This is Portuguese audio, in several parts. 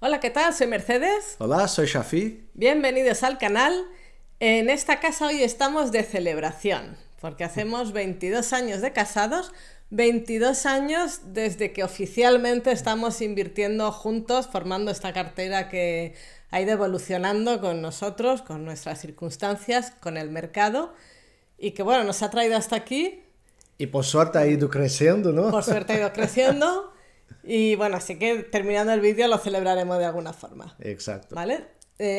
Hola, ¿qué tal? Soy Mercedes. Hola, soy Shafi. Bienvenidos al canal. En esta casa hoy estamos de celebración, porque hacemos 22 años de casados, 22 años desde que oficialmente estamos invirtiendo juntos, formando esta cartera que ha ido evolucionando con nosotros, con nuestras circunstancias, con el mercado, y que bueno, nos ha traído hasta aquí. Y por suerte ha ido creciendo, ¿no? Por suerte ha ido creciendo. Y bueno, así que terminando el vídeo lo celebraremos de alguna forma. Exacto. ¿Vale?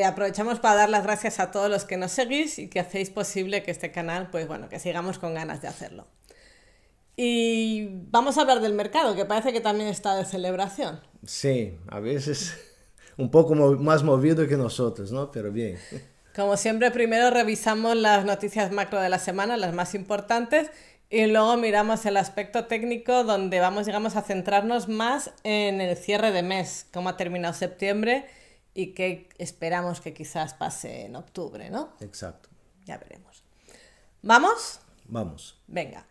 Aprovechamos para dar las gracias a todos los que nos seguís y que hacéis posible que este canal, pues bueno, que sigamos con ganas de hacerlo. Y vamos a hablar del mercado, que parece que también está de celebración. Sí, a veces un poco más movido que nosotros, ¿no? Pero bien. Como siempre, primero revisamos las noticias macro de la semana, las más importantes, y luego miramos el aspecto técnico donde digamos, a centrarnos más en el cierre de mes, cómo ha terminado septiembre y qué esperamos que quizás pase en octubre, ¿no? Exacto. Ya veremos. ¿Vamos? Vamos. Venga.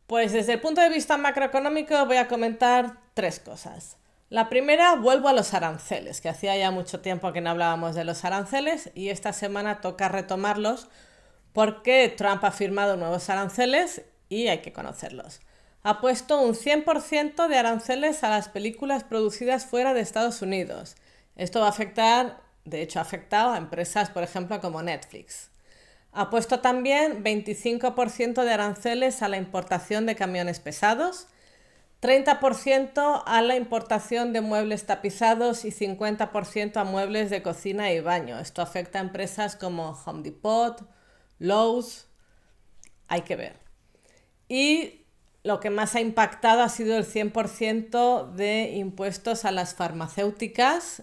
Pues desde el punto de vista macroeconómico voy a comentar tres cosas. La primera, vuelvo a los aranceles, que hacía ya mucho tiempo que no hablábamos de los aranceles y esta semana toca retomarlos porque Trump ha firmado nuevos aranceles y hay que conocerlos. Ha puesto un 100% de aranceles a las películas producidas fuera de Estados Unidos. Esto va a afectar, de hecho ha afectado a empresas, por ejemplo, como Netflix. Ha puesto también 25% de aranceles a la importación de camiones pesados, 30% a la importación de muebles tapizados y 50% a muebles de cocina y baño. Esto afecta a empresas como Home Depot, Lowe's, hay que ver. Y lo que más ha impactado ha sido el 100% de impuestos a las farmacéuticas.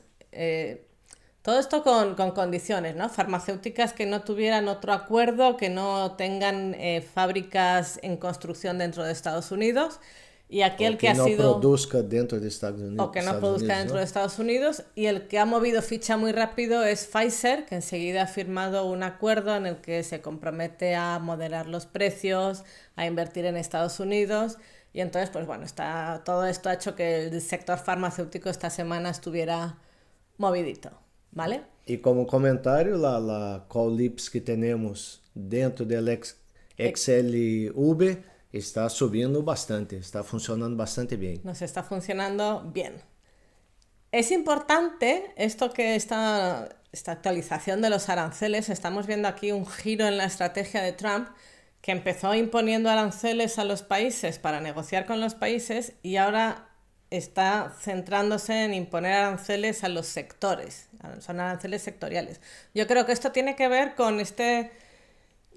Todo esto con condiciones, ¿no? Farmacéuticas que no tuvieran otro acuerdo, que no tengan fábricas en construcción dentro de Estados Unidos. Y aquel O que ha no sido... produzca dentro de Estados Unidos. O que no produzca dentro de Estados Unidos. Y el que ha movido ficha muy rápido es Pfizer, que enseguida ha firmado un acuerdo en el que se compromete a moderar los precios, a invertir en Estados Unidos. Y entonces, pues bueno, todo esto ha hecho que el sector farmacéutico esta semana estuviera movidito, ¿vale? Y como comentario, la call lips que tenemos dentro del XLV está subiendo bastante, está funcionando bastante bien. Nos está funcionando bien. Es importante esto que esta actualización de los aranceles, estamos viendo aquí un giro en la estrategia de Trump, que empezó imponiendo aranceles a los países para negociar con los países y ahora está centrándose en imponer aranceles a los sectores, son aranceles sectoriales. Yo creo que esto tiene que ver con este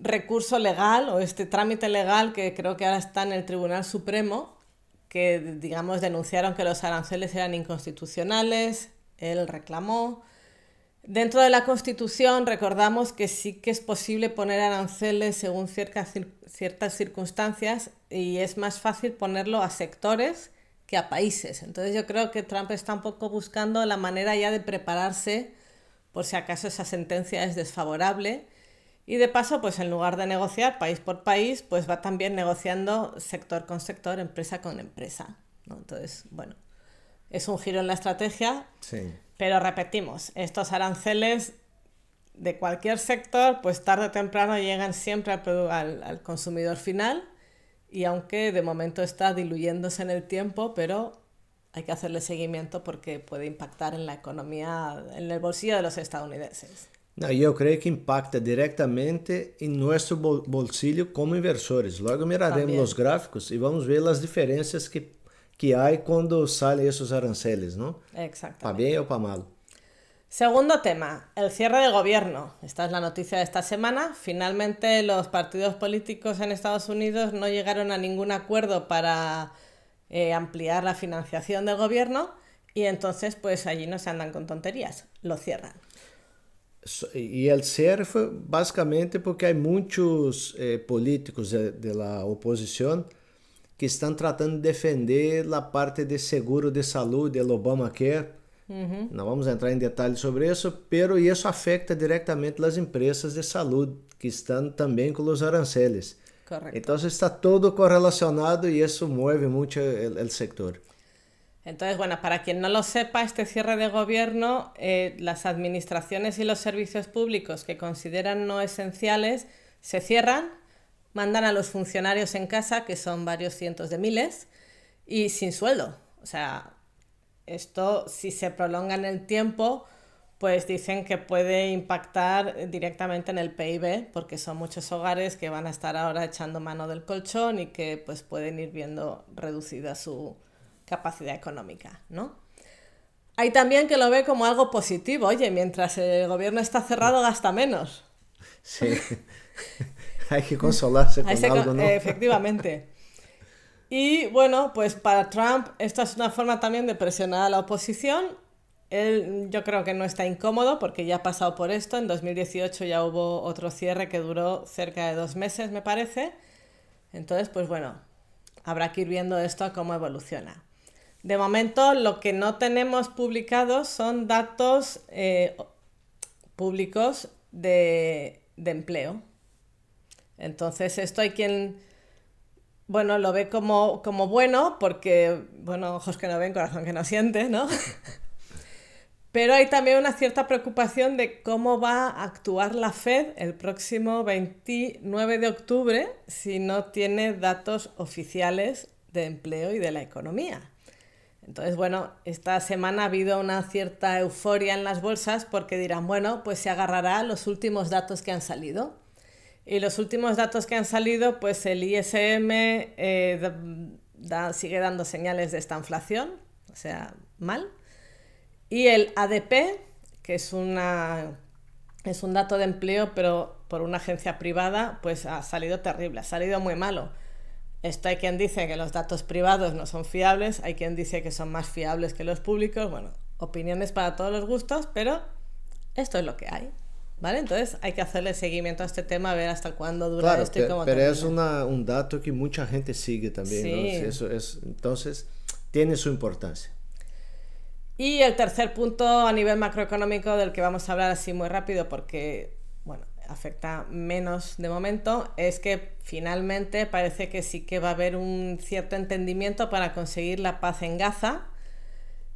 recurso legal o este trámite legal que creo que ahora está en el Tribunal Supremo, que digamos denunciaron que los aranceles eran inconstitucionales, él reclamó. Dentro de la Constitución recordamos que sí que es posible poner aranceles según ciertas circunstancias y es más fácil ponerlo a sectores que a países. Entonces yo creo que Trump está un poco buscando la manera ya de prepararse por si acaso esa sentencia es desfavorable. Y de paso, pues en lugar de negociar país por país, pues va también negociando sector con sector, empresa con empresa, ¿no? Entonces, bueno, es un giro en la estrategia, Sí. pero repetimos, estos aranceles de cualquier sector, pues tarde o temprano llegan siempre al consumidor final y aunque de momento está diluyéndose en el tiempo, pero hay que hacerle seguimiento porque puede impactar en la economía, en el bolsillo de los estadounidenses. No, yo creo que impacta directamente en nuestro bolsillo como inversores. Luego miraremos También. los gráficos y vamos a ver las diferencias que hay cuando salen esos aranceles, ¿no? Exactamente. Para bien o para mal. Segundo tema, el cierre de gobierno. Esta es la noticia de esta semana. Finalmente los partidos políticos en Estados Unidos no llegaron a ningún acuerdo para ampliar la financiación del gobierno y entonces pues allí no se andan con tonterías, lo cierran. Y el cierre fue básicamente porque hay muchos políticos de la oposición que están tratando de defender la parte de seguro de salud del Obamacare. No vamos a entrar en detalles sobre eso, pero eso afecta directamente las empresas de salud que están también con los aranceles. Correcto. Entonces está todo correlacionado y eso mueve mucho el sector. Entonces, bueno, para quien no lo sepa, este cierre de gobierno, las administraciones y los servicios públicos que consideran no esenciales se cierran, mandan a los funcionarios en casa, que son varios cientos de miles, y sin sueldo. O sea, esto, si se prolonga en el tiempo, pues dicen que puede impactar directamente en el PIB, porque son muchos hogares que van a estar ahora echando mano del colchón y que pues pueden ir viendo reducida su capacidad económica, ¿no? Hay también que lo ve como algo positivo. Oye, mientras el gobierno está cerrado, gasta menos. Sí, hay que consolarse con algo, ¿no? Efectivamente. Y bueno, pues para Trump esto es una forma también de presionar a la oposición. Él yo creo que no está incómodo porque ya ha pasado por esto. En 2018 ya hubo otro cierre que duró cerca de 2 meses, me parece. Entonces, pues bueno, habrá que ir viendo esto cómo evoluciona. De momento, lo que no tenemos publicados son datos públicos de empleo. Entonces, esto hay quien, bueno, lo ve como bueno porque, bueno, ojos que no ven, corazón que no siente, ¿no? Pero hay también una cierta preocupación de cómo va a actuar la Fed el próximo 29 de octubre si no tiene datos oficiales de empleo y de la economía. Entonces, bueno, esta semana ha habido una cierta euforia en las bolsas porque dirán, bueno, pues se agarrará a los últimos datos que han salido. Y los últimos datos que han salido, pues el ISM sigue dando señales de esta inflación, o sea, mal. Y el ADP, que es un dato de empleo, pero por una agencia privada, pues ha salido terrible, ha salido muy malo. Esto hay quien dice que los datos privados no son fiables, hay quien dice que son más fiables que los públicos. Bueno, opiniones para todos los gustos, pero esto es lo que hay, ¿vale? Entonces hay que hacerle seguimiento a este tema, a ver hasta cuándo dura Claro, esto y cómo pero termina. es un dato que mucha gente sigue también, Sí. ¿no? Entonces, tiene su importancia. Y el tercer punto a nivel macroeconómico del que vamos a hablar así muy rápido porque, bueno, afecta menos de momento, es que finalmente parece que sí que va a haber un cierto entendimiento para conseguir la paz en Gaza.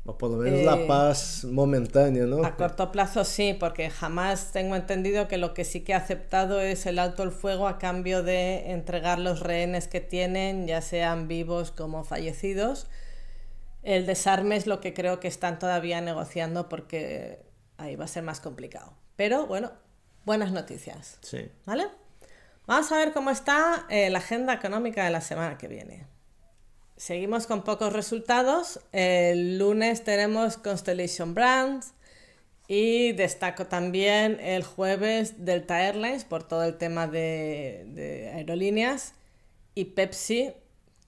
O por lo menos la paz momentánea, ¿no? A corto plazo sí, porque jamás tengo entendido que lo que sí que ha aceptado es el alto el fuego a cambio de entregar los rehenes que tienen, ya sean vivos como fallecidos. El desarme es lo que creo que están todavía negociando porque ahí va a ser más complicado. Pero bueno, buenas noticias. Sí. ¿Vale? Vamos a ver cómo está la agenda económica de la semana que viene. Seguimos con pocos resultados. El lunes tenemos Constellation Brands y destaco también el jueves Delta Airlines por todo el tema de aerolíneas y Pepsi,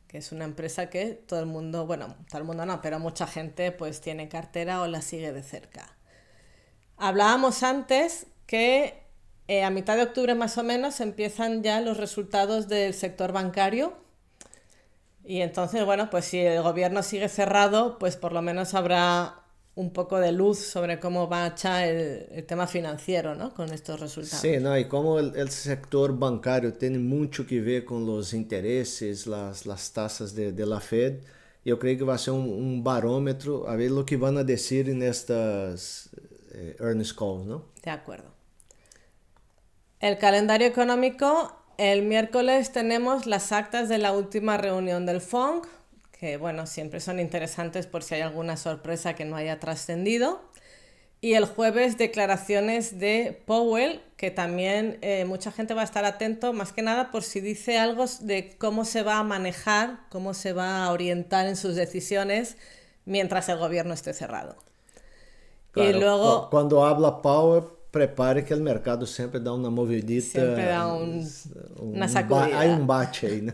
que es una empresa que todo el mundo, bueno, todo el mundo no, pero mucha gente pues tiene cartera o la sigue de cerca. Hablábamos antes que a mitad de octubre más o menos empiezan ya los resultados del sector bancario y entonces, bueno, pues si el gobierno sigue cerrado, pues por lo menos habrá un poco de luz sobre cómo va a echar el tema financiero, ¿no? Con estos resultados. Sí, no, y como el sector bancario tiene mucho que ver con los intereses, las tasas de la Fed, yo creo que va a ser un barómetro a ver lo que van a decir en estas earnings calls, ¿no? De acuerdo. El calendario económico, el miércoles tenemos las actas de la última reunión del FONC, que bueno, siempre son interesantes por si hay alguna sorpresa que no haya trascendido. Y el jueves declaraciones de Powell, que también mucha gente va a estar atento, más que nada por si dice algo de cómo se va a manejar, cómo se va a orientar en sus decisiones mientras el gobierno esté cerrado. Claro, y luego, cuando habla Powell, prepare que el mercado siempre da una movidita. Siempre da una sacudida. Hay un bache ahí, ¿no?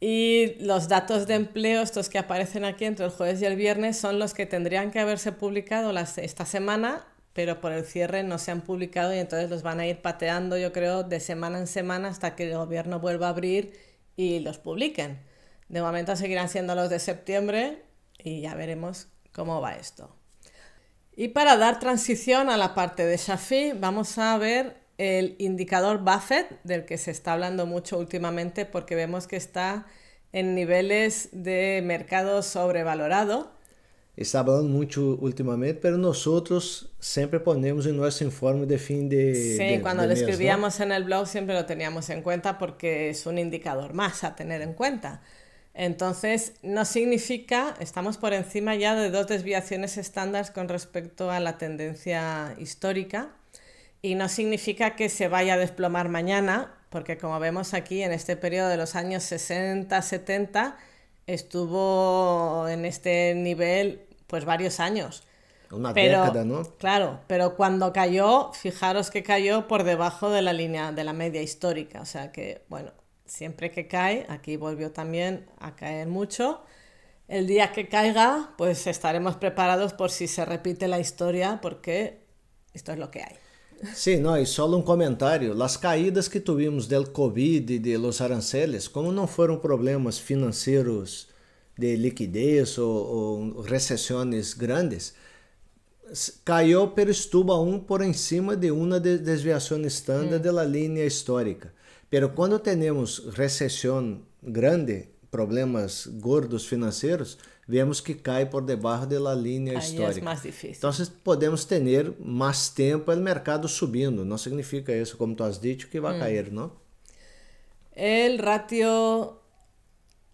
Y los datos de empleo, estos que aparecen aquí entre el jueves y el viernes, son los que tendrían que haberse publicado esta semana, pero por el cierre no se han publicado y entonces los van a ir pateando, yo creo, de semana en semana hasta que el gobierno vuelva a abrir y los publiquen. De momento seguirán siendo los de septiembre y ya veremos cómo va esto. Y para dar transición a la parte de Shafi, vamos a ver el indicador Buffett, del que se está hablando mucho últimamente porque vemos que está en niveles de mercado sobrevalorado. Está hablando mucho últimamente, pero nosotros siempre ponemos en nuestro informe de fin Sí, cuando de lo mes, escribíamos en el blog siempre lo teníamos en cuenta porque es un indicador más a tener en cuenta. Entonces, no significa, estamos por encima ya de 2 desviaciones estándar con respecto a la tendencia histórica y no significa que se vaya a desplomar mañana, porque como vemos aquí en este periodo de los años 60-70 estuvo en este nivel pues varios años. Una Pero, década, ¿no? claro, pero cuando cayó, fijaros que cayó por debajo de la línea de la media histórica. O sea que, bueno, siempre que cae, aquí volvió también a caer mucho. El día que caiga, pues estaremos preparados por si se repite la historia, porque esto es lo que hay. Sí, no, y solo un comentario. Las caídas que tuvimos del COVID y de los aranceles, como no fueron problemas financieros de liquidez o recesiones grandes, cayó, pero estuvo aún por encima de una desviación estándar de la línea histórica. Pero cuando tenemos recesión grande, problemas gordos financieros, vemos que cae por debajo de la línea Ahí histórica. es más difícil. Entonces podemos tener más tiempo el mercado subiendo. No significa eso, como tú has dicho, que va a caer, ¿no? El ratio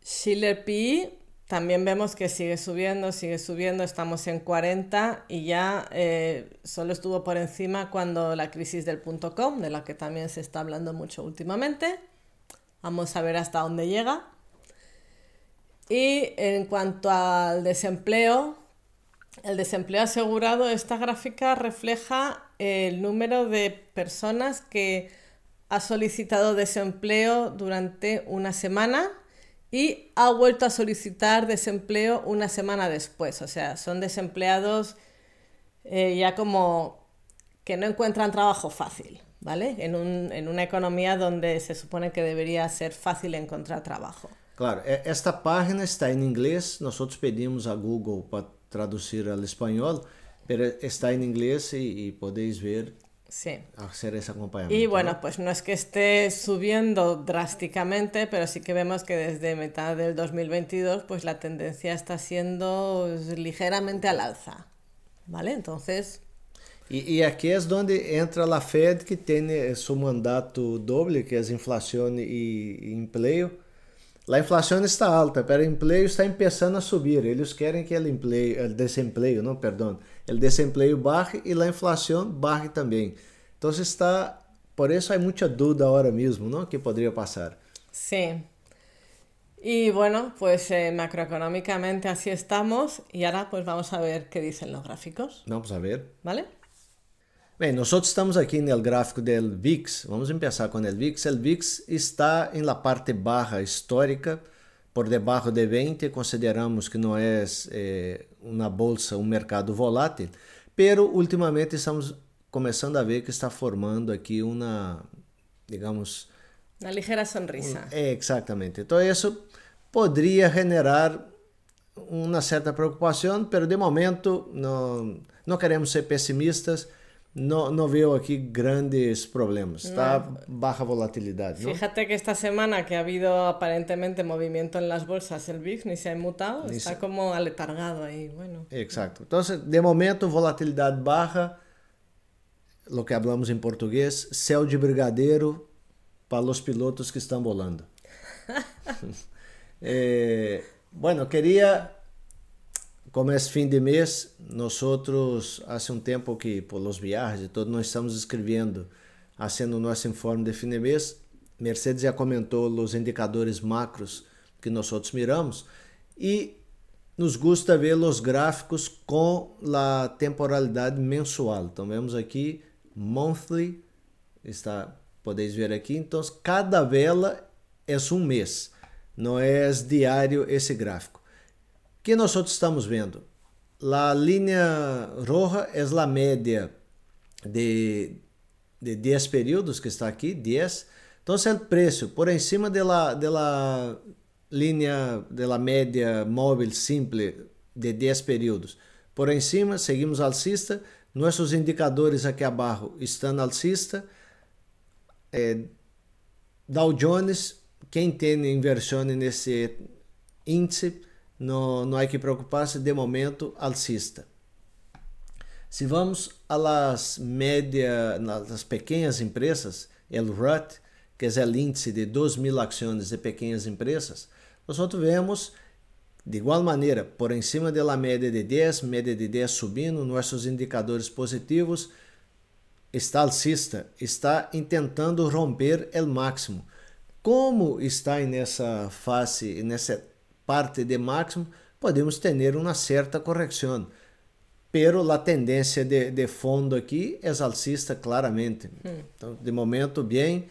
Shiller-PE también vemos que sigue subiendo, estamos en 40 y ya solo estuvo por encima cuando la crisis del .com, de la que también se está hablando mucho últimamente. Vamos a ver hasta dónde llega. Y en cuanto al desempleo, el desempleo asegurado, esta gráfica refleja el número de personas que ha solicitado desempleo durante una semana y ha vuelto a solicitar desempleo una semana después. O sea, son desempleados ya como que no encuentran trabajo fácil, ¿vale? En una economía donde se supone que debería ser fácil encontrar trabajo. Claro, esta página está en inglés. Nosotros pedimos a Google para traducir al español, pero está en inglés y podéis ver, Sí. hacer ese acompañamiento. Y bueno, ¿no? pues no es que esté subiendo drásticamente, pero sí que vemos que desde mitad del 2022 pues la tendencia está siendo ligeramente al alza, ¿vale? Entonces... Y aquí es donde entra la Fed, que tiene su mandato doble, que es inflación y empleo. La inflación está alta, pero el empleo está empezando a subir. Ellos quieren que el desempleo baje y la inflación baje también. Entonces por eso hay mucha duda ahora mismo, ¿no? ¿Qué podría pasar? Sí. Y bueno, pues macroeconómicamente así estamos y ahora pues vamos a ver qué dicen los gráficos, Vamos a ver. ¿vale? Bem, nosotros estamos aquí en el gráfico del VIX. Vamos a empezar con el VIX. El VIX está en la parte baja histórica, por debajo de 20. Consideramos que no es una bolsa, un mercado volátil, pero últimamente estamos começando a ver que está formando aquí una, digamos... Una ligera sonrisa. Exactamente. Então isso poderia generar uma certa preocupação, pero de momento não queremos ser pessimistas. No veo aquí grandes problemas. Está baja volatilidad, ¿no? Fíjate que esta semana que ha habido aparentemente movimiento en las bolsas, el VIX ni se ha inmutado, está como aletargado ahí. Bueno. Exacto. Entonces, de momento, volatilidad baja, lo que hablamos en portugués, céu de brigadeiro para los pilotos que están volando. Bueno, quería... Como es fin de mes, nosotros hace un tiempo que por los viajes y todo, nós estamos escribiendo, haciendo nuestro informe de fin de mes. Mercedes já comentou os indicadores macros que nosotros miramos e nos gusta ver os gráficos com a temporalidade mensual. Então vemos aqui monthly, podéis ver aqui. Então cada vela é um mês, não é diário esse gráfico. Que nós estamos vendo? A linha roja é a média de 10 períodos que está aqui, 10. Então, o preço por encima da linha da média móvel simple de 10 períodos. Por encima, seguimos alcista. Nossos indicadores aqui abaixo estão alcista. Dow Jones quem tem inversão nesse índice, não há que preocupar-se, de momento alcista. Se vamos às médias, nas pequenas empresas, o RUT, que é o índice de 2.000 ações de pequenas empresas, nós vemos, de igual maneira, por cima da média de 10 subindo, nossos indicadores positivos, está alcista, está tentando romper o máximo. Como está nessa fase, nessa parte de máximo, podemos ter uma certa correção. Pero a tendência de fundo aqui é alcista claramente. Então, de momento, bem,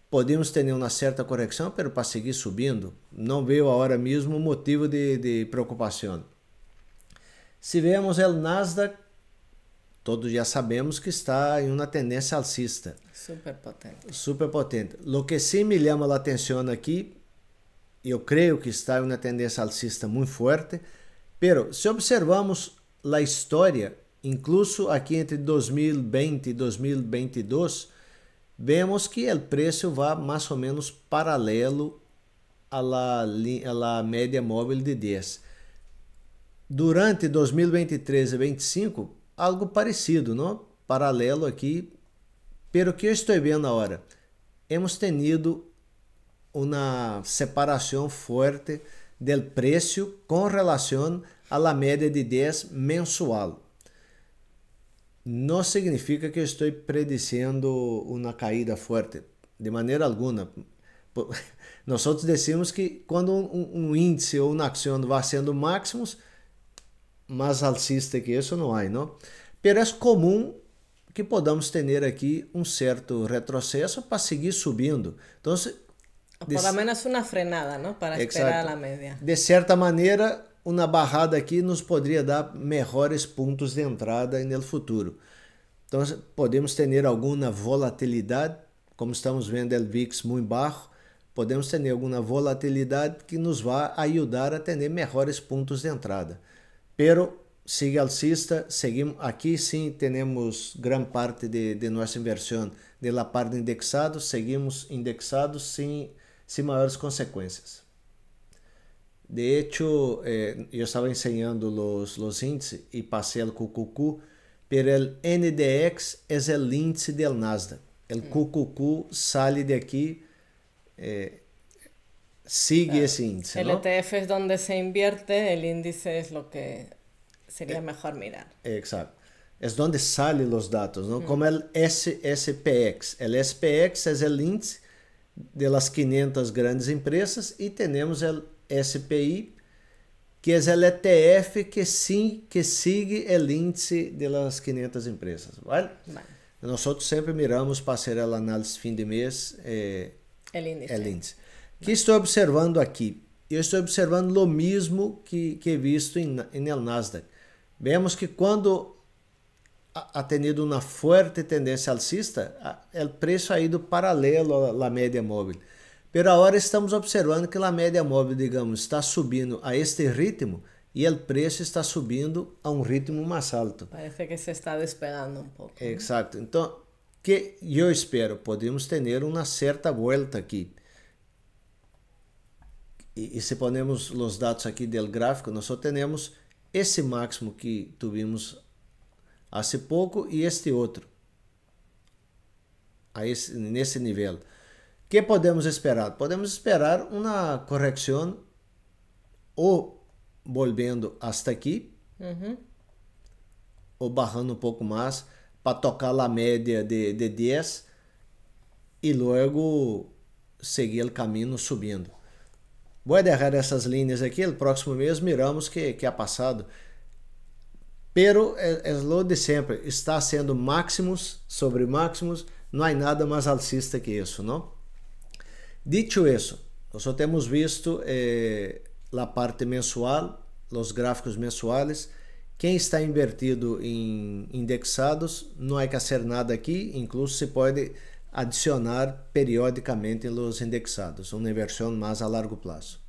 podemos ter uma certa correção, pero para seguir subindo, não vejo agora mesmo motivo de preocupação. Se vemos o Nasdaq, todos já sabemos que está em uma tendência alcista. Super potente. Super potente. O que sim me chama a atenção aqui, eu creio que está em uma tendência alcista muito forte, pero se observamos a história, incluso aqui entre 2020 e 2022, vemos que o preço vai mais ou menos paralelo à média móvel de 10. Durante 2023 e 2025, algo parecido, não? Paralelo aqui, pero que eu estou vendo agora, hemos tenido uma separação forte do preço com relação à média de 10 mensual. Não significa que eu estou predicendo uma caída forte, de maneira alguma. Nós decimos que quando um índice ou uma ação vai sendo máximos, mais alcista que isso não há, não? Pero é comum que podamos ter aqui um certo retrocesso para seguir subindo. Então, por lo menos uma frenada, não? Para esperar a média. De certa maneira, uma barrada aqui nos poderia dar melhores pontos de entrada no futuro. Então, podemos ter alguma volatilidade, como estamos vendo o VIX muito baixo, podemos ter alguma volatilidade que nos vai ajudar a ter melhores pontos de entrada. Pero sigue alcista, seguimos aqui sim, temos grande parte de nossa inversão de la parte indexado, seguimos indexados sem maiores consequências. De hecho, eu estava ensinando os índices e passei o QQQ, pero o NDX é o índice do Nasdaq. O QQQ sai de aqui, sigue esse índice. El ETF es donde se invierte, el índice es lo que sería mejor mirar. Exacto. Es donde salen los datos, ¿no? Como el SPX. El SPX es el índice de las 500 grandes empresas y tenemos el SPI, que es el ETF que sigue el índice de las 500 empresas, ¿vale? Vale. Nosotros sempre miramos para hacer el análisis fin de mes, el índice. Que estou observando aqui? Eu estou observando o mesmo que he visto no Nasdaq. Vemos que quando ha tenido uma forte tendência alcista, o preço ha ido paralelo à média móvel. Pero agora estamos observando que a média móvel, digamos, está subindo a este ritmo e o preço está subindo a um ritmo mais alto. Parece que se está despegando um pouco. Exato. Então, que eu espero? Podemos ter uma certa volta aqui. E se ponemos os dados aqui do gráfico, nós só temos esse máximo que tivemos há pouco e este outro, nesse nível. Que podemos esperar? Podemos esperar uma correção ou voltando hasta aqui, ou barrando um pouco mais para tocar a média de 10 e logo seguir o caminho subindo. Vou deixar essas linhas aqui, no próximo mês miramos que ha passado. Pero é lo de sempre, está sendo máximos sobre máximos, não há nada mais alcista que isso, não? Dicho isso, nós só temos visto a parte mensual, os gráficos mensuais. Quem está invertido em indexados, não há que fazer nada aqui, incluso se pode adicionar periodicamente os indexados, uma inversão mais a largo prazo.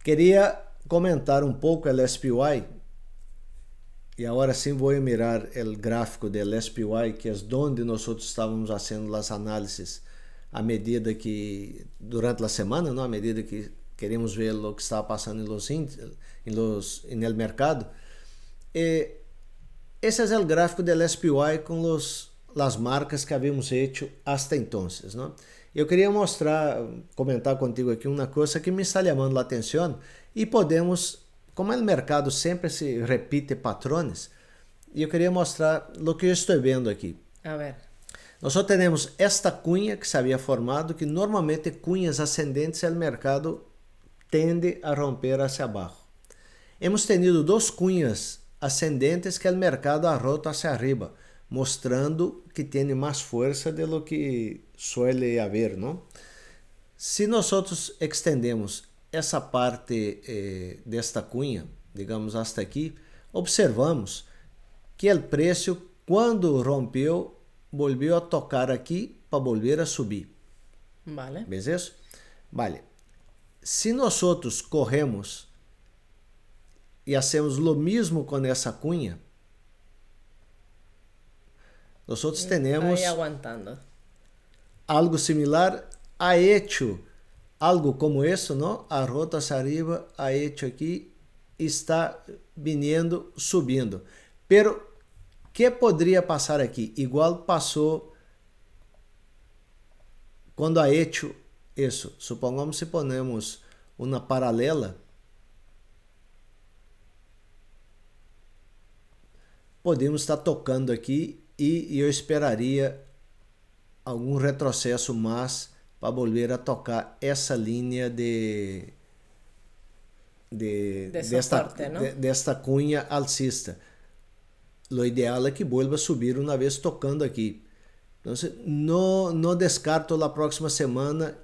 Queria comentar um pouco o SPY, e agora sim vou mirar o gráfico do SPY, que é onde nós estávamos fazendo as análises à medida que, durante a semana, não? À medida que queremos ver o que está passando em el mercado. Esse é o gráfico del SPY com as marcas que havíamos feito hasta entonces, não? Eu queria comentar contigo aqui uma coisa que me está chamando a atenção e podemos, como o mercado sempre se repite patrones, eu queria mostrar o que eu estou vendo aqui. A ver. Nós temos esta cunha que se havia formado, que normalmente cunhas ascendentes o mercado tende a romper hacia abaixo. Hemos tenido duas cunhas ascendentes que o mercado ha roto hacia arriba, mostrando que tem mais força de lo que suele haver, não? Se nós extendemos essa parte desta cunha, digamos hasta aqui, observamos que o preço, quando rompeu, volviu a tocar aqui para volver a subir. Vale. ¿Ves isso? Vale. Se nós corremos e hacemos o mesmo com essa cunha, nós temos algo similar, ha hecho algo como isso, não? A rota hacia arriba, ha hecho aqui, está viniendo, subindo. Pero, que poderia passar aqui? Igual passou quando ha hecho isso. Supongamos se ponemos uma paralela, podemos estar tocando aqui e eu esperaria algum retrocesso mais para voltar a tocar essa linha desta cunha alcista. O ideal é que vuelva a subir uma vez tocando aqui. Então, não descarto a próxima semana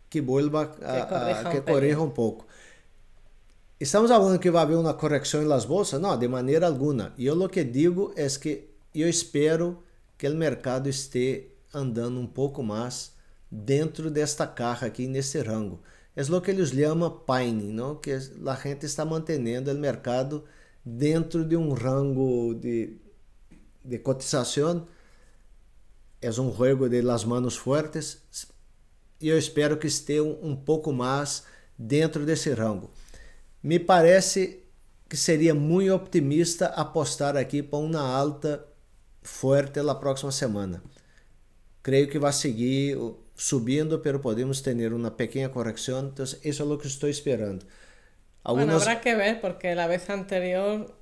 que vuelva a corrija um pouco. Estamos falando que vai haver uma correção em las bolsas? Não, de maneira alguma. E eu o que digo é que eu espero que o mercado esteja andando um pouco mais dentro desta caja aqui, nesse rango. É o que eles chamam paine, não? Que a gente está mantendo o mercado dentro de um rango de cotização. É um jogo de las manos fuertes e eu espero que esteja um pouco mais dentro desse rango. Me parece que seria muito optimista apostar aqui para uma alta forte na próxima semana. Creio que vai seguir subindo, pero podemos ter uma pequena correção. Então, isso é o que estou esperando. Bueno, habrá que ver, porque la vez anterior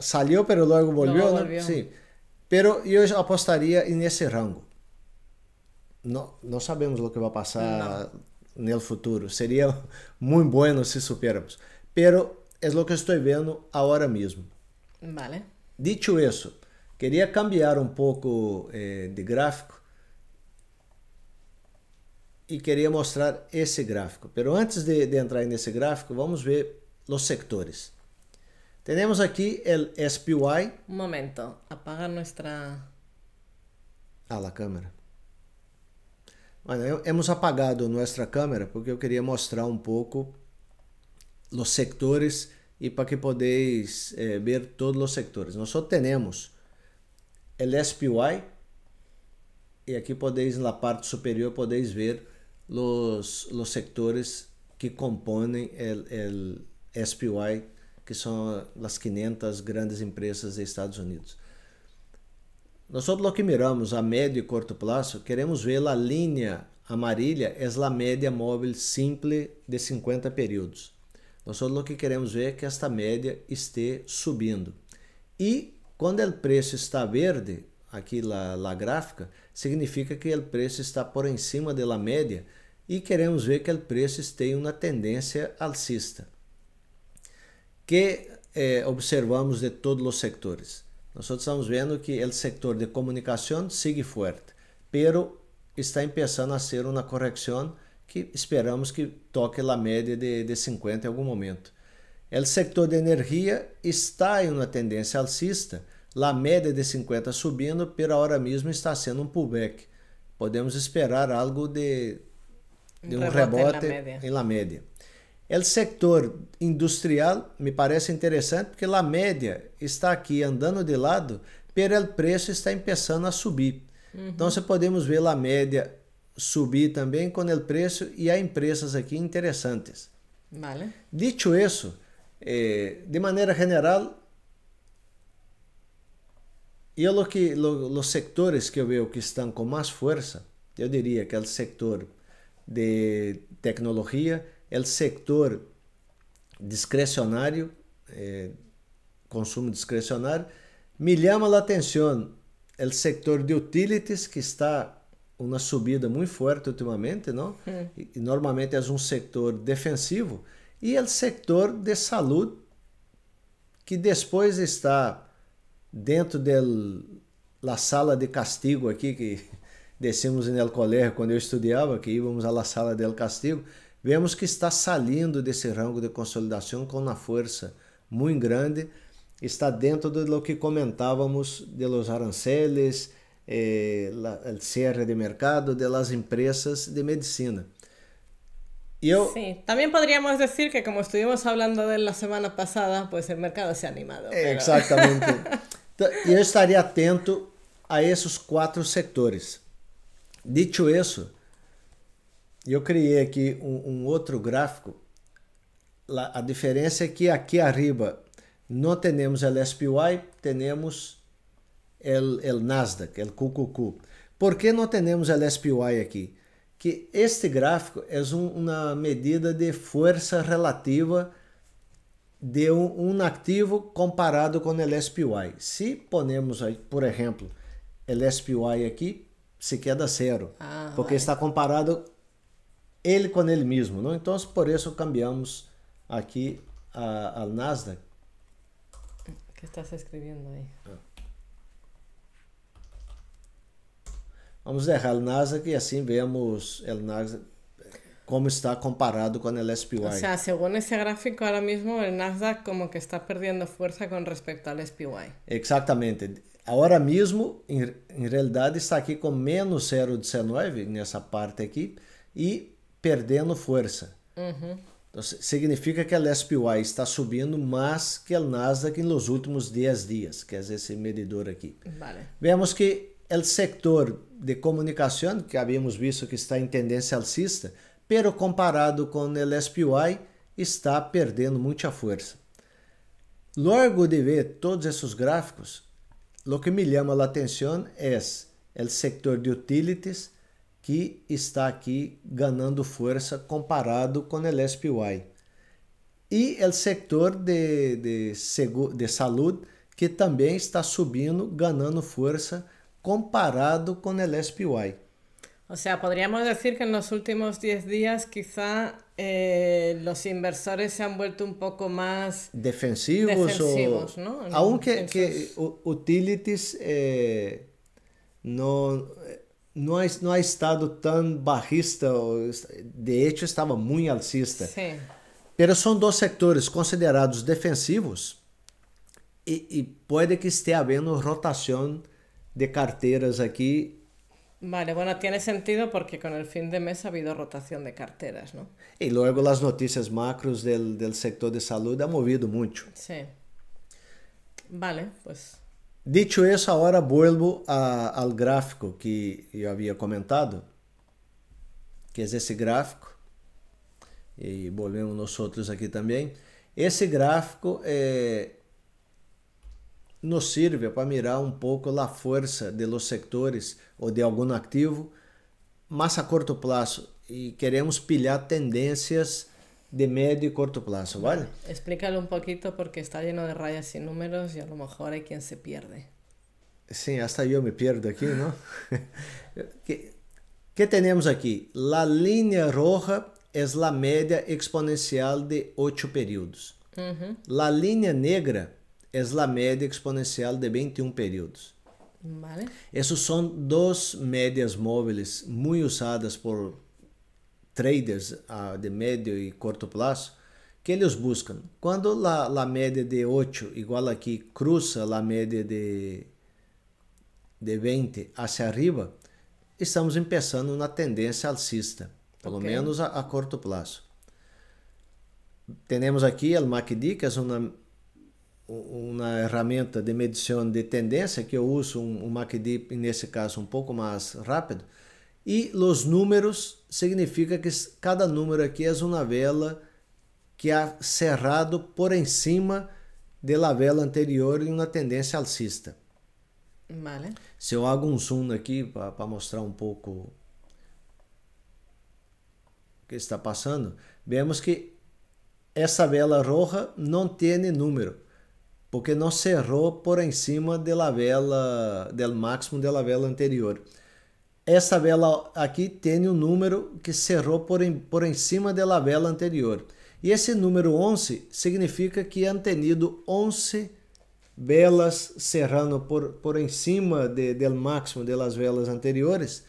salió, pero luego volvió, ¿no? Sí. Pero eu apostaria nesse rango. Não sabemos o que vai passar no futuro. Seria muito bueno se supiéramos. Pero é o que estou vendo agora mesmo. Vale. Dicho isso, queria cambiar um pouco de gráfico e queria mostrar esse gráfico. Pero antes de entrar nesse gráfico, vamos ver os sectores. Temos aqui o SPY. Un momento, apaga nuestra... la câmera. Bueno, hemos apagado nossa câmera porque eu queria mostrar um pouco os sectores e para que podeis ver todos os sectores. Nós só temos o SPY e aqui podeis, na parte superior, podeis ver os sectores que compõem o SPY, que são as 500 grandes empresas dos Estados Unidos. Nós o que miramos a médio e curto prazo, queremos ver a linha amarilla, é a média móvel simple de 50 períodos. Nós o que queremos ver é que esta média esteja subindo. E quando o preço está verde, aqui na gráfica, significa que o preço está por cima da média e queremos ver que o preço tem uma tendência alcista. Que observamos de todos os sectores. Nós estamos vendo que o setor de comunicação sigue forte, pero está começando a ser uma correção que esperamos que toque a média de 50 em algum momento. O setor de energia está em uma tendência alcista, a média de 50 subindo, pero agora mesmo está sendo um pullback. Podemos esperar algo de um rebote em la média. O setor industrial me parece interessante porque a média está aqui andando de lado, pero o preço está começando a subir. Então, podemos ver a média subir também com o preço e há empresas aqui interessantes. Vale. Dicho isso, de maneira geral, os sectores que eu vejo que estão com mais força, eu diria que é o setor de tecnologia, é o setor discrecionário, consumo discrecionário. Me chama a atenção o setor de utilities, que está uma subida muito forte ultimamente, não? E normalmente é um setor defensivo, e o setor de saúde, que depois está dentro da sala de castigo aqui, que descemos no colégio quando eu estudava, que íamos à sala del castigo, vemos que está saindo desse rango de consolidação com uma força muito grande, está dentro do que comentávamos de los aranceles, o cierre de mercado de las empresas de medicina. Sí, también podríamos decir que como estuvimos hablando de la semana pasada, pues el mercado se ha animado. Pero... Exatamente. Eu estaria atento a esses 4 setores. Dito isso, eu criei aqui um outro gráfico. A diferença é que aqui arriba não temos o SPY, temos o Nasdaq, o QQQ. Por que não temos o SPY aqui? Que este gráfico é uma medida de força relativa de um ativo comparado com o SPY. Se ponemos aí, por exemplo, o SPY aqui, se queda zero, porque vale. Está comparado ele com ele mesmo, não? Então, por isso cambiamos aqui ao Nasdaq. O que estás escrevendo aí? Vamos deixar o Nasdaq e assim vemos o Nasdaq como está comparado com o SPY. O sea, según ese gráfico, ahora mismo el Nasdaq como que está perdiendo fuerza con respecto al SPY. Exatamente. Agora mesmo, em realidade, está aqui com menos 0,19 nessa parte aqui e perdendo força. Então, significa que o SPY está subindo mais que o Nasdaq nos últimos 10 dias, que é esse medidor aqui. Vale. Vemos que o setor de comunicação, que havíamos visto que está em tendência alcista, pero comparado com o SPY, está perdendo muita força. Logo de ver todos esses gráficos, o que me chama a atenção é o setor de utilities, que está aqui ganhando força comparado com o SPY. E o setor de saúde, que também está subindo, ganhando força comparado com o SPY. O sea, podríamos decir que en los últimos 10 días quizá los inversores se han vuelto un poco más defensivos, ¿no? Aunque que utilities no ha estado tan bajista, de hecho estava muito alcista. Sí. Pero são 2 sectores considerados defensivos e pode que esteja havendo rotação de carteiras aqui. Vale, bueno, tiene sentido porque con el fin de mes ha habido rotación de carteras, ¿no? Y luego las noticias macros del sector de salud han movido mucho. Sí. Vale, pues... Dicho eso, ahora vuelvo al gráfico que yo había comentado, que es ese gráfico, y volvemos nosotros aquí también. Ese gráfico nos sirve para mirar um pouco a força de los sectores ou de algum ativo mais a curto prazo e queremos pilhar tendências de médio e curto prazo, ¿vale? Explícalo un poquito porque está lleno de rayas y números y a lo mejor hay quien se pierde. Sim, hasta eu me pierdo aqui, não? que temos aqui? A linha roja é a média exponencial de 8 períodos. A linha negra é a média exponencial de 21 períodos. Vale. Essas são 2 médias móveis muito usadas por traders de médio e curto prazo, que eles buscam. Quando a média de 8, igual aqui, cruza a média de 20 hacia arriba, estamos começando uma tendência alcista, pelo menos a curto prazo. Temos aqui o MACD, que é uma ferramenta de medição de tendência, que eu uso um MACD, nesse caso, um pouco mais rápido. E os números significa que cada número aqui é uma vela que ha cerrado por cima da vela anterior em uma tendência alcista. Vale. Se eu hago um zoom aqui para mostrar um pouco o que está passando, vemos que essa vela roja não tem número, porque não cerrou por cima da vela, do máximo da vela anterior. Essa vela aqui tem um número que cerrou por cima da vela anterior. E esse número 11 significa que han tenido 11 velas cerrando por cima do máximo das velas anteriores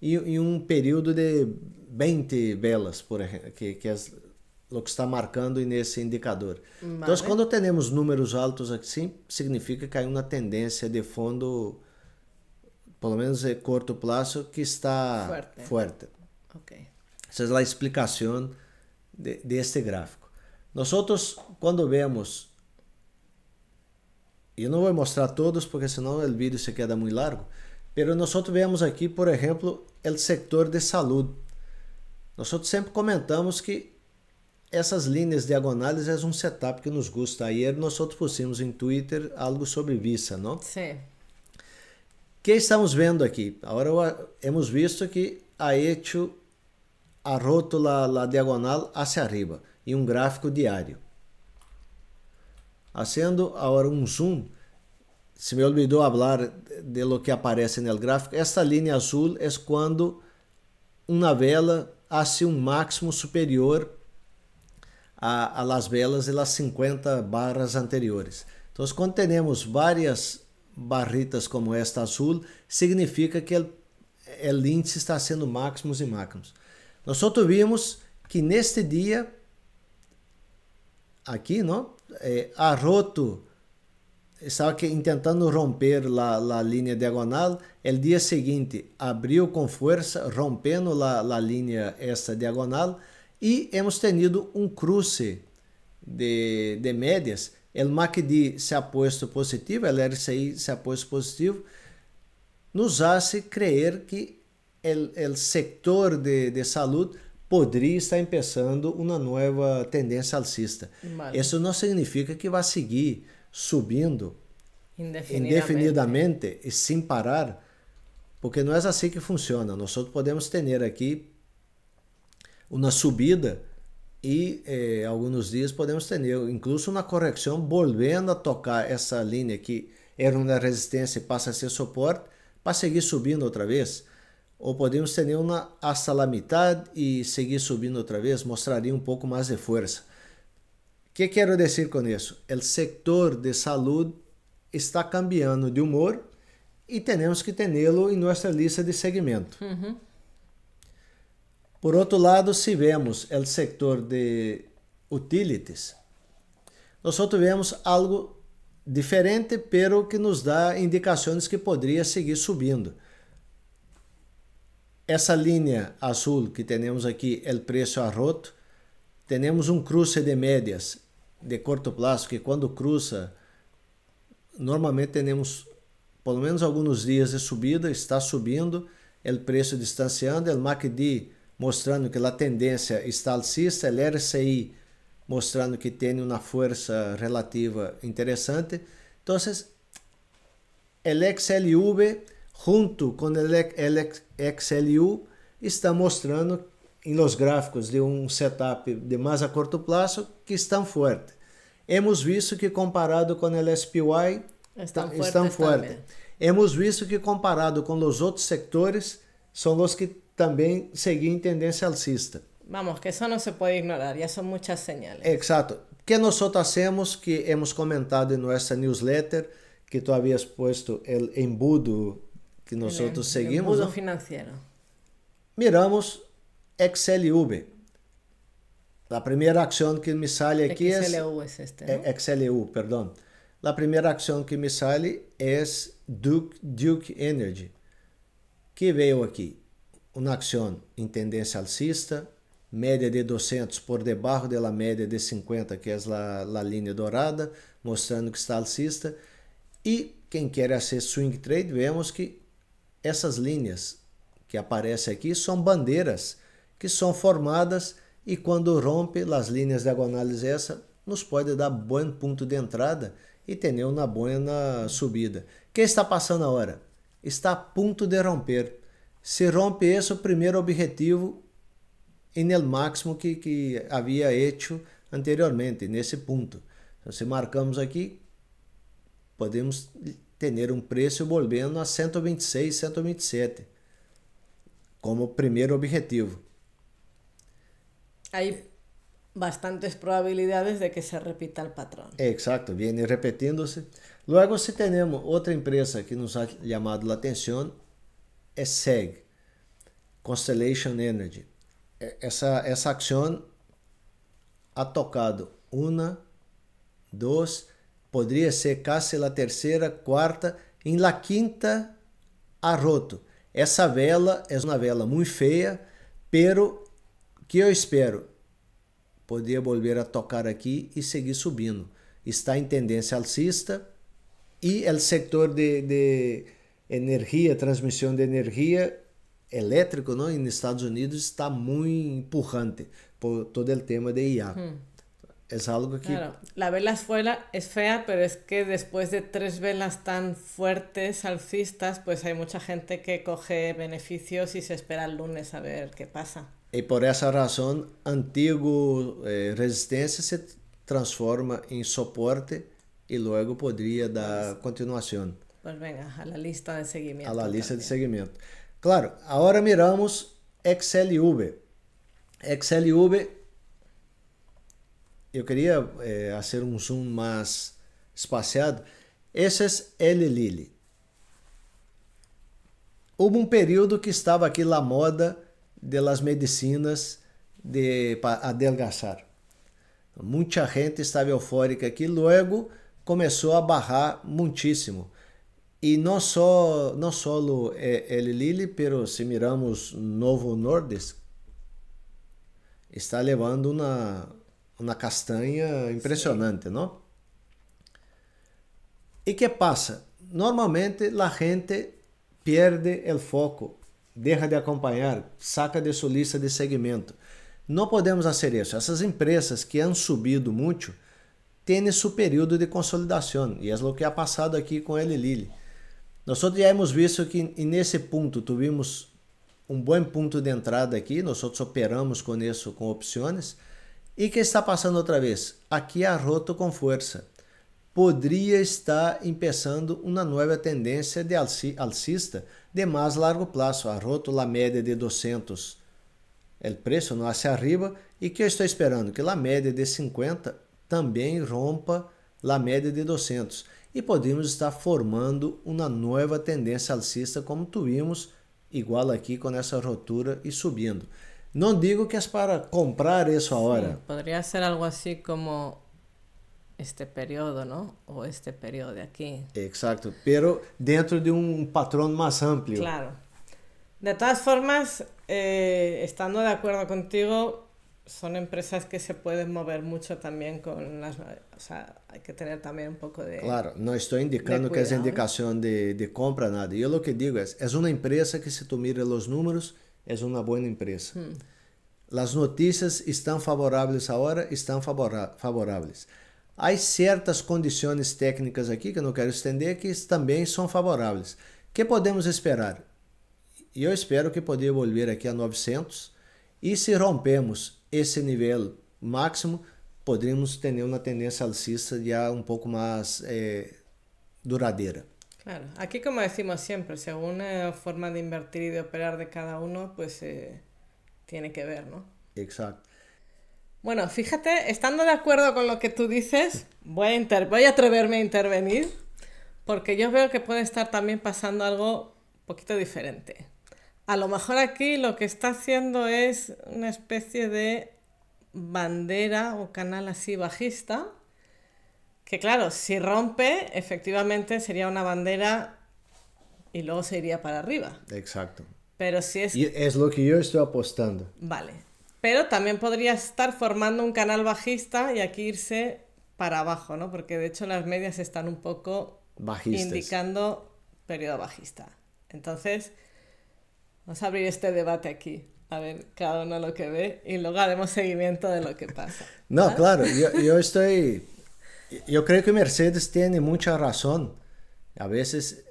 em um período de 20 velas, por exemplo, que é o que está marcando nesse indicador. Vale. Então, quando temos números altos assim, significa que há uma tendência de fundo, pelo menos de curto prazo, que está fuerte. Okay. Essa é a explicação deste gráfico. Nós, quando vemos, eu não vou mostrar todos porque senão o vídeo se queda muito largo, mas nós vemos aqui, por exemplo, o setor de saúde. Nós sempre comentamos que essas linhas diagonais é um setup que nos gusta. Ayer nós pusimos em Twitter algo sobre Visa, não? Sim. O que estamos vendo aqui? Agora hemos visto que ha roto a diagonal hacia arriba em um gráfico diário. Haciendo agora um zoom, se me olvidou falar de lo que aparece no gráfico, esta linha azul é quando uma vela hace um máximo superior a las velas de las 50 barras anteriores. Então, quando temos várias barritas como esta azul, significa que o índice está sendo máximos e máximos. Nós vimos que neste dia, aqui, não, ha roto, estava tentando romper a linha diagonal, o dia seguinte abriu com força, rompendo a linha esta diagonal, e hemos tenido um cruce de médias. O MACD se ha puesto positivo, o RSI se ha puesto positivo, nos hace creer que o sector de saúde poderia estar começando uma nova tendência alcista. Vale. Isso não significa que vai seguir subindo indefinidamente e sem parar, porque não é assim que funciona. Nós podemos ter aqui uma subida e alguns dias podemos ter incluso uma correção voltando a tocar essa linha que era uma resistência e passa a ser suporte para seguir subindo outra vez. Ou podemos ter uma hasta la mitad e seguir subindo outra vez, mostraria um pouco mais de força. O que quero dizer com isso? O setor de saúde está cambiando de humor e temos que tê-lo em nossa lista de segmento. Uhum. Por outro lado, se vemos o setor de utilities, nós vemos algo diferente, pero que nos dá indicações que poderia seguir subindo. Essa linha azul que temos aqui, o preço a roto, temos um cruce de médias de curto prazo, que quando cruza, normalmente temos pelo menos alguns dias de subida, está subindo, o preço distanciando, o MACD mostrando que a tendência está alcista, o RSI mostrando que tem uma força relativa interessante. Então, o XLV junto com o XLU está mostrando em los gráficos de um setup de mais a curto prazo que estão fortes. Hemos visto que comparado com o SPY estão fortes. Hemos visto que comparado com os outros sectores são os que também seguem tendência alcista. Vamos, que eso no se puede ignorar, ya son muchas señales. Exacto. Que nosotros hacemos, que hemos comentado en nuestra newsletter, que tú habías puesto el embudo que nosotros seguimos. Embudo, ¿no? financiero. Miramos XLV. La primera acción que me sale aquí XLU es este, ¿no? XLU, perdón. La primera acción que me sale es Duke Energy, que veio aqui uma ação em tendência alcista, média de 200 por debaixo da média de 50, que é a linha dourada, mostrando que está alcista. E quem quer fazer swing trade, vemos que essas linhas que aparecem aqui são bandeiras que são formadas e quando rompe as linhas diagonais essa, nos pode dar bom ponto de entrada e ter uma boa subida. O que está passando agora? Está a ponto de romper. Se rompe esse, o primeiro objetivo no máximo que havia hecho anteriormente, nesse ponto. Então, se marcamos aqui, podemos ter um preço voltando a 126, 127, como primeiro objetivo. Hay bastantes probabilidades de que se repita el patrón. Exacto, viene repetindo-se. Luego, se temos outra empresa que nos ha chamado a atenção, é SEG, Constellation Energy. Essa ação ha tocado uma, duas, poderia ser quase a terceira, quarta, em la quinta ha roto. Essa vela é uma vela muito feia, pero que eu espero poder volver a tocar aqui e seguir subindo. Está em tendência alcista e o setor de energia, transmissão de energia elétrico, não, nos Estados Unidos está muito empurrante por todo o tema de IA. Es algo que... Claro, la vela es fea, pero es que después de 3 velas tan fuertes, alcistas, pues hay mucha gente que coge beneficios y se espera el lunes a ver qué pasa. E por essa razão, antigo resistência se transforma em suporte e logo poderia dar continuação. Pues venga, a la lista de seguimiento. A la lista de seguimiento. Claro, agora miramos XLV. XLV, eu queria fazer um zoom mais espaciado. Esse é L-Lily. Houve um período que estava aqui na moda das medicinas para adelgaçar. Muita gente estava eufórica aqui, logo começou a barrar muitíssimo. E não só L-Lily, pero se miramos Novo Nordisk, está levando uma castanha impressionante, não? E que passa? Normalmente a gente perde o foco, deixa de acompanhar, saca de sua lista de segmento. Não podemos fazer isso. Essas empresas que han subido muito têm seu período de consolidação, e é o que ha passado aqui com L-Lily. Nós já hemos visto que nesse ponto tivemos um bom ponto de entrada aqui, nós operamos com isso com opções. E que está passando outra vez? Aqui ha roto com força. Poderia estar começando uma nova tendência de alcista de mais largo prazo. Ha roto a média de 200, o preço não hacia arriba, e que eu estou esperando que a média de 50 também rompa a média de 200. E podemos estar formando uma nova tendência alcista como tivemos, igual aqui com essa rotura e subindo. Não digo que é para comprar isso agora. Sí, podría ser algo así como este periodo, ¿no? O este periodo de aquí. Exacto, pero dentro de un patrón más amplio. Claro. De todas formas, estando de acuerdo contigo, son empresas que se pueden mover mucho también con las... O sea, hay que tener también un poco de... Claro, não estou indicando que é indicação de compra, nada. Eu o que digo é uma empresa que, se tu mira os números, é uma boa empresa. As notícias estão favoráveis agora, estão favoráveis. Há certas condições técnicas aqui, que eu não quero estender, que também são favoráveis. O que podemos esperar? Eu espero que poder voltar aqui a 900, e se rompemos esse nível máximo, poderíamos ter uma tendência alcista já um pouco mais duradeira. Claro, aquí como decimos siempre, según la forma de invertir y de operar de cada uno, pues tiene que ver, ¿no? Exacto. Bueno, fíjate, estando de acuerdo con lo que tú dices, voy a atreverme a intervenir, porque yo veo que puede estar también pasando algo un poquito diferente. A lo mejor aquí lo que está haciendo es una especie de bandera o canal así bajista, que claro, si rompe, efectivamente sería una bandera y luego se iría para arriba. Exacto. Pero si es... Y es lo que yo estoy apostando. Vale. Pero también podría estar formando un canal bajista y aquí irse para abajo, ¿no? Porque de hecho las medias están un poco Bajistas. indicando periodo bajista. Entonces, vamos a abrir este debate aquí. A ver cada uno lo que ve y luego haremos seguimiento de lo que pasa. No, ¿vale? claro, yo creo que Mercedes tiene mucha razón. A veces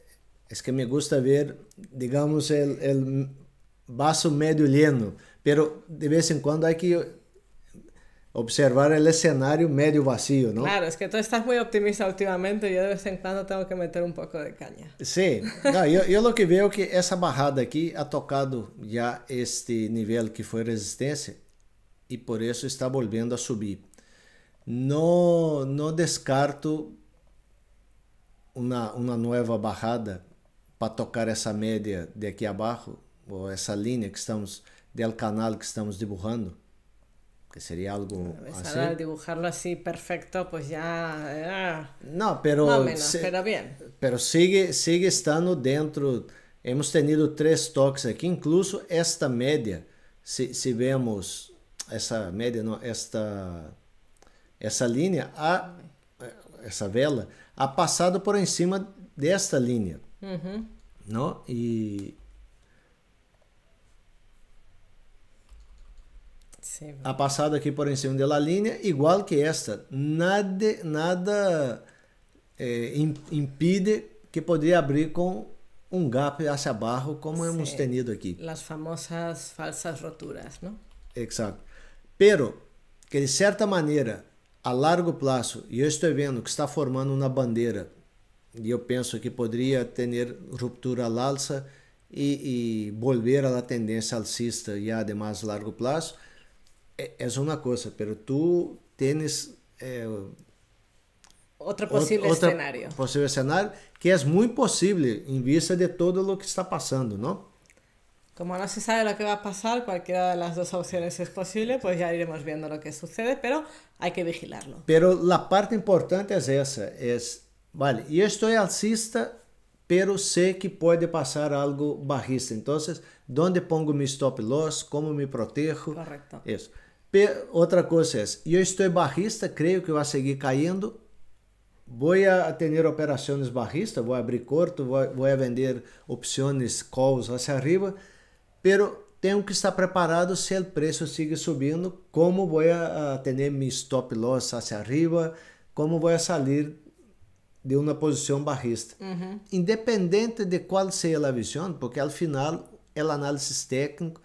es que me gusta ver, digamos, el vaso medio lleno, pero de vez en cuando hay que observar el escenario medio vacío, ¿no? Claro, es que tú estás muy optimista últimamente y yo de vez en cuando tengo que meter un poco de caña. Sí, no, yo lo que veo que essa barrada aqui ha tocado já este nível que foi resistência e por isso está volvendo a subir. Não descarto uma nova barrada para tocar essa média de aqui abaixo, ou essa linha que estamos, del canal que estamos dibujando, que sería algo así. Ahora, al dibujarlo así perfecto, pues ya... No, pero, no menos, pero bien. Pero sigue estando dentro. Hemos tenido 3 toques aqui, incluso esta média, se vemos essa média, não, essa linha, essa vela, ha passado por em cima desta linha, não? E sí. Ha passado aqui por em cima da linha, igual que esta. Nada impide que poderia abrir com um gap hacia abaixo, como hemos tenido aqui. Las famosas falsas roturas, ¿no? Exato. Pero, que de certa maneira, a largo prazo, e eu estou vendo que está formando uma bandeira, e eu penso que poderia ter ruptura al alza e volver a la tendência alcista já de mais largo prazo, é uma coisa, pero tu tienes otro posible escenario. Posible escenario que es muy posible en vista de todo lo que está pasando, ¿no? Como no se sabe lo que va a pasar, cualquiera de las dos opciones es posible, pues ya iremos viendo lo que sucede, pero hay que vigilarlo. Pero la parte importante es esa, vale, yo estoy alcista, pero sé que puede pasar algo bajista. Entonces, ¿dónde pongo mi stop loss? ¿Cómo me protejo? Correcto. Eso. Pero otra cosa es, yo estoy bajista, creo que va a seguir cayendo, voy a tener operaciones bajistas, voy a abrir corto, voy a vender opciones calls hacia arriba, pero tengo que estar preparado si el precio sigue subiendo, cómo voy a tener mi stop loss hacia arriba, cómo voy a salir de una posición bajista. Independente de cuál sea la visión, porque al final el análisis técnico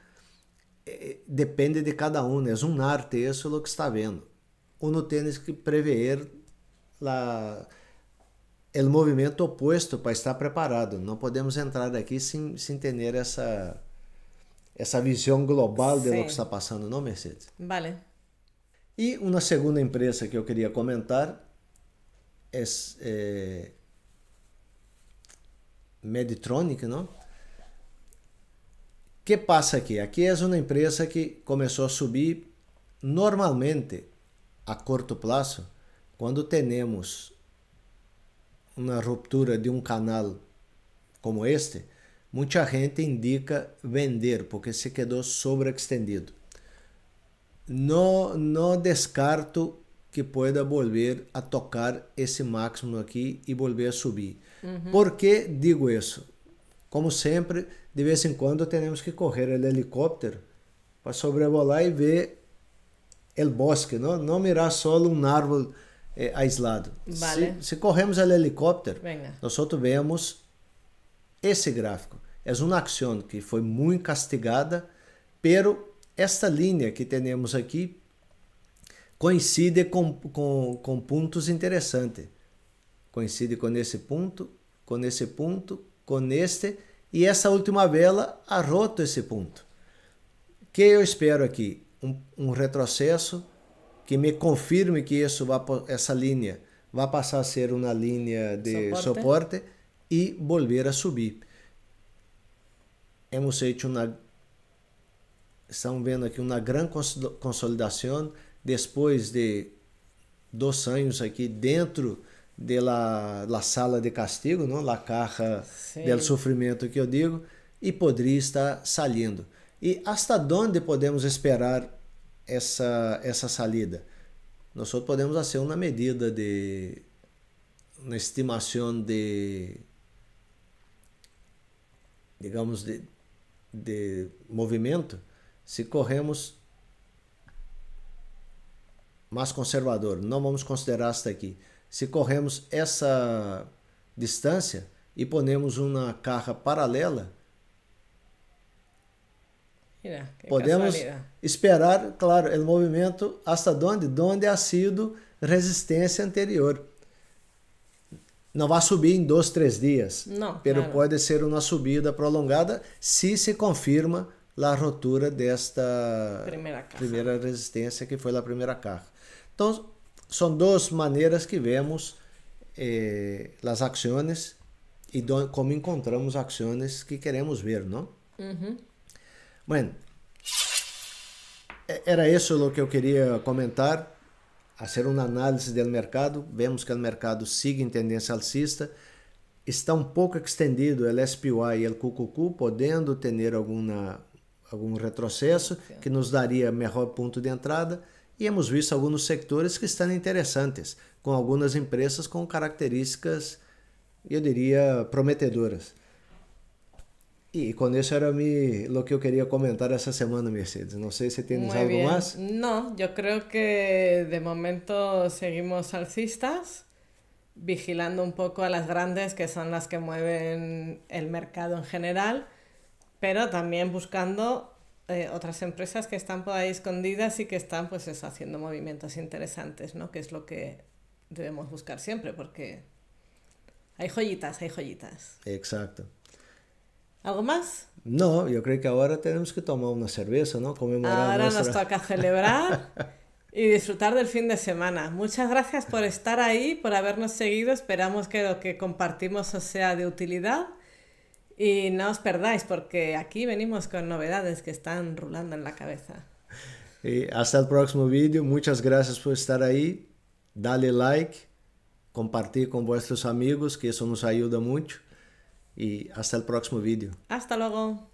depende de cada uno, es un arte, eso es lo que está viendo. Uno tiene que prever el movimiento opuesto para estar preparado. No podemos entrar aquí sin tener esa visión global de lo que está pasando, ¿no, Mercedes? Vale. Y una segunda empresa que yo quería comentar es Medtronic, ¿no? ¿Qué pasa aquí? Aquí es una empresa que comenzó a subir normalmente a corto plazo. Quando temos uma ruptura de um canal como este, muita gente indica vender porque se quedou sobreextendido. Não descarto que pueda volver a tocar esse máximo aqui e volver a subir. ¿Por que digo isso? Como sempre, de vez em quando temos que correr o helicóptero para sobrevolar e ver o bosque, não mirar só um árvore aislado. Vale. Se corremos o helicóptero, Venga. nós vemos esse gráfico. É uma ação que foi muito castigada, pero esta linha que temos aqui coincide com pontos interessantes. Coincide com esse ponto, com esse ponto, com este, e essa última vela ha roto esse ponto. O que eu espero aqui? Um retrocesso que me confirme que essa linha vai passar a ser uma linha de soporte e volver a subir. Estamos vendo aqui uma grande consolidação depois de 2 anos aqui dentro da sala de castigo, não? La caja del sofrimento que eu digo, e poderia estar saindo. E hasta onde podemos esperar essa salida? Nós podemos fazer uma medida uma estimação digamos, de movimento, se corremos mais conservador, não vamos considerar hasta aqui. Se corremos essa distância e ponemos uma carga paralela, Mira, qué podemos casualidad. esperar, claro, o movimento hasta donde ha sido resistência anterior. Não vai subir em 2, 3 dias, No, pero claro. pode ser uma subida prolongada se confirma a ruptura desta Primeira resistência que foi a primeira carga. Então, são duas maneiras que vemos as ações e como encontramos ações que queremos ver, não? Bueno, era isso o que eu queria comentar. Hacer uma análise do mercado, vemos que o mercado sigue em tendência alcista, está um pouco extendido o SPY e o QQQ, podendo ter algum retrocesso que nos daria melhor ponto de entrada, e hemos visto alguns sectores que estão interessantes, com algumas empresas com características, eu diria, prometedoras. E com isso era o que eu queria comentar essa semana, Mercedes. Não sei se tienes Muy algo bien. mais. No, yo creo que de momento seguimos alcistas, vigilando un poco a las grandes, que son las que mueven el mercado en general, pero también buscando otras empresas que están por ahí escondidas y que están, pues eso, haciendo movimientos interesantes, ¿no? Que es lo que debemos buscar siempre, porque hay joyitas, hay joyitas. Exacto. ¿Algo más? No, yo creo que ahora tenemos que tomar una cerveza, ¿no? Conmemorar Ahora nuestra... nos toca celebrar y disfrutar del fin de semana. Muchas gracias por estar ahí, por habernos seguido. Esperamos que lo que compartimos os sea de utilidad. Y no os perdáis, porque aquí venimos con novedades que están rulando en la cabeza. Y hasta el próximo vídeo. Muchas gracias por estar ahí. Dale like, compartir con vuestros amigos, que eso nos ayuda mucho. Y hasta el próximo vídeo. Hasta luego.